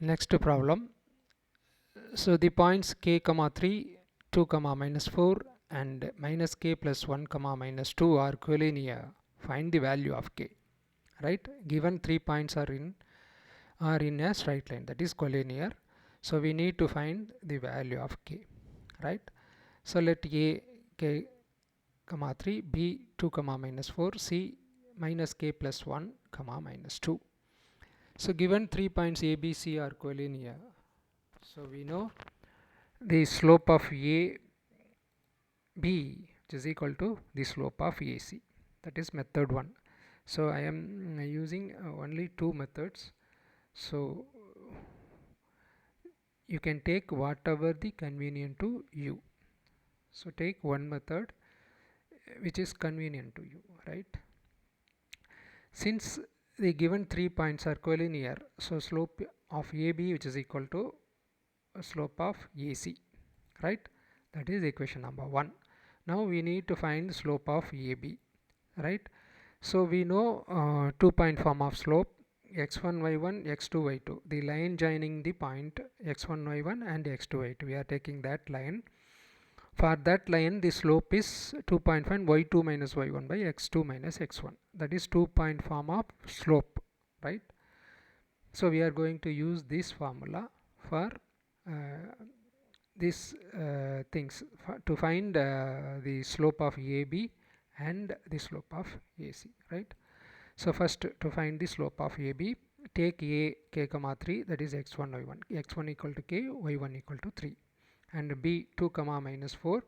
Next problem. So the points k comma 3, 2 comma minus 4 and minus k plus 1 comma minus 2 are collinear. Find the value of k. Right? Given 3 points are in a straight line, that is collinear. So we need to find the value of k. Right? So let a k comma 3, b 2 comma minus 4, c minus k plus 1 comma minus 2. So given 3 points a, b, c are collinear. So we know the slope of a b which is equal to the slope of AC. That is method 1. So I am using only 2 methods. So you can take whatever the convenient to you. So take one method which is convenient to you, right? Since the given 3 points are collinear, so slope of AB which is equal to slope of AC, right? That is equation number 1. Now we need to find slope of AB, right? So we know 2 point form of slope x1 y1 x2 y2, the line joining the point x1 y1 and x2 y2. We are taking that line. For that line the slope is 2.5 y2 minus y1 by x2 minus x1. That is 2 point form of slope, right? So we are going to use this formula for these things to find the slope of AB and the slope of AC, right? So first, to find the slope of AB, take a k comma 3, that is x1 y1, x1 equal to k, y1 equal to 3, and b 2 comma minus 4,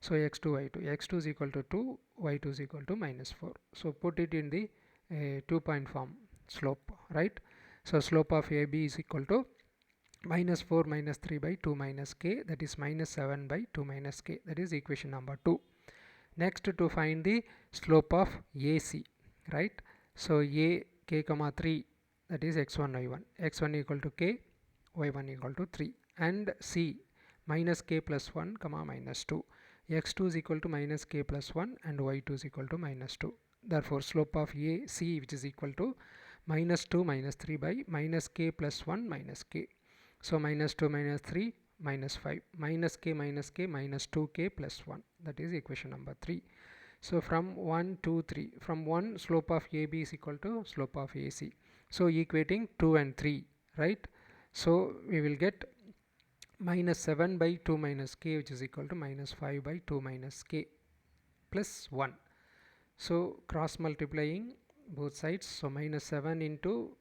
so x2 y2, x2 is equal to 2, y2 is equal to minus 4. So put it in the 2 point form slope, right? So slope of AB is equal to minus 4 minus 3 by 2 minus k, that is minus 7 by 2 minus k. That is equation number 2. Next, to find the slope of AC, right? So a k comma 3, that is x1 y1, x1 equal to k, y1 equal to 3, and c minus k plus 1 comma minus 2, x2 is equal to minus k plus 1 and y2 is equal to minus 2. Therefore slope of AC which is equal to minus 2 minus 3 by minus k plus 1 minus k. So minus 2 minus 3 minus 5, minus k minus 2k plus 1. That is equation number 3. So from 1 2 3, from 1 slope of AB is equal to slope of AC. So equating 2 and 3, right? So we will get minus 7 by 2 minus k, which is equal to minus 5 by 2 minus k plus 1. So cross multiplying both sides, so minus 7 into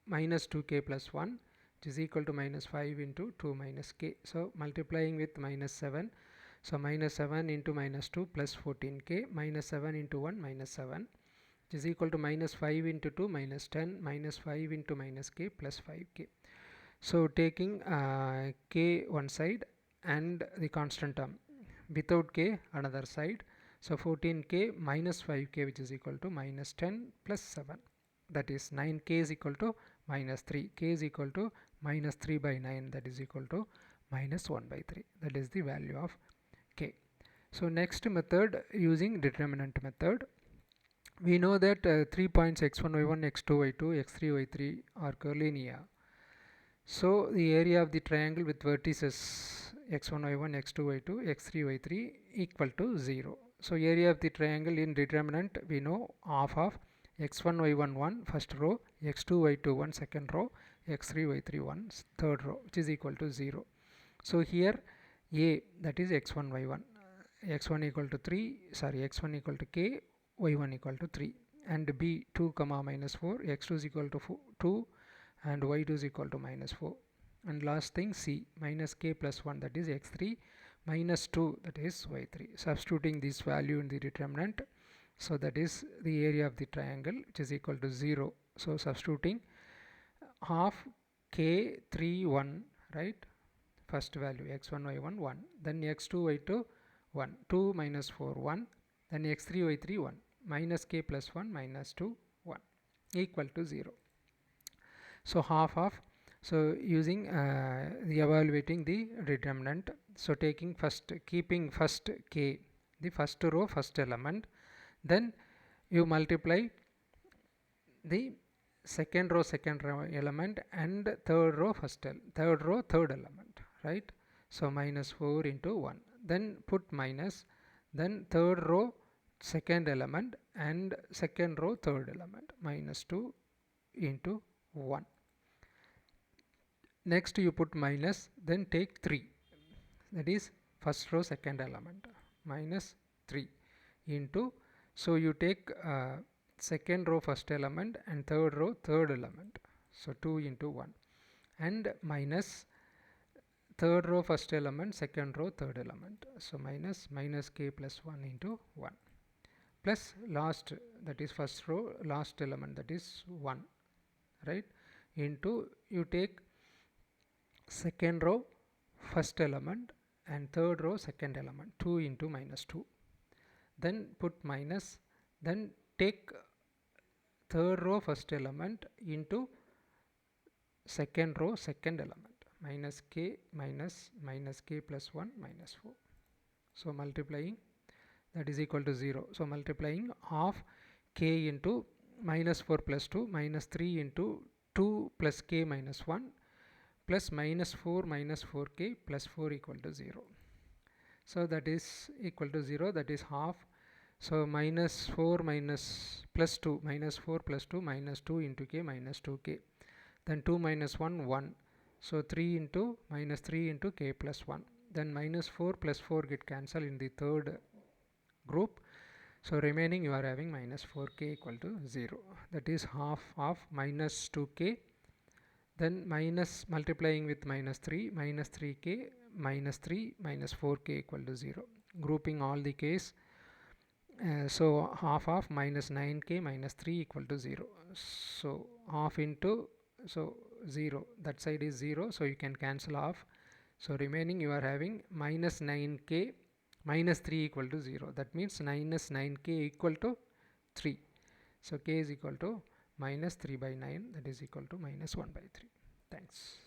minus 2k plus 1, which is equal to minus 5 into 2 minus k. So multiplying with minus 7, so minus 7 into minus 2 plus 14k, minus 7 into 1 minus 7, which is equal to minus 5 into 2 minus 10, minus 5 into minus k plus 5k. So taking k one side and the constant term without k another side, so 14k minus 5k, which is equal to minus 10 plus 7, that is 9k is equal to minus 3, k is equal to minus 3 by 9, that is equal to minus 1 by 3. That is the value of k. So next method, using determinant method, we know that 3 points x1 y1 x2 y2 x3 y3 are collinear. So the area of the triangle with vertices x1 y1 x2 y2 x3 y3 equal to 0. So area of the triangle in determinant, we know half of x1 y1 1 first row, x2 y2 1 second row, x3 y3 1 third row, which is equal to 0. So here a, that is x1 y1, x1 equal to 3, sorry, x1 equal to k, y1 equal to 3, and b 2 comma minus 4, x2 is equal to 2 and y2 is equal to minus 4, and last thing c minus k plus 1, that is x3 minus 2, that is y3. Substituting this value in the determinant, so that is the area of the triangle, which is equal to 0. So substituting half k 3 1, right, first value x1 y1 1, then x2 y2 1, 2 minus 4 1, then x3 y3 1, minus k plus 1 minus 2 1 equal to 0. So half of, so using the evaluating the determinant, so taking first, keeping first k, the first row first element, then you multiply the second row element and third row third element, right? So minus 4 into 1, then put minus, then third row second element and second row third element, minus 2 into 1. Next you put minus, then take 3, that is first row second element, minus 3 into, so you take second row first element and third row third element, so 2 into 1, and minus third row first element second row third element, so minus k plus 1 into 1, plus last, that is first row last element, that is 1, right, into, you take second row first element and third row second element, 2 into minus 2, then put minus, then take third row first element into second row second element, minus k plus 1 minus 4, so multiplying, that is equal to 0, so multiplying half k into minus 4 plus 2 minus 3 into 2 plus k minus 1 plus minus 4k plus 4 equal to 0, so that is equal to 0, that is half. So minus 4 minus plus 2, minus 4 plus 2 minus 2 into k minus 2k, then 2 minus 1 1, so 3 into minus 3 into k plus 1, then minus 4 plus 4 get cancelled in the third group, so remaining you are having minus 4k equal to 0, that is half of minus 2k, then minus multiplying with minus 3 minus 3k minus 3 minus 4k equal to 0, grouping all the k's. So half of minus 9k minus 3 equal to 0, so half into, so 0, that side is 0, so you can cancel off, so remaining you are having minus 9k minus 3 equal to 0, that means minus 9k equal to 3, so k is equal to minus 3 by 9, that is equal to minus 1 by 3. Thanks.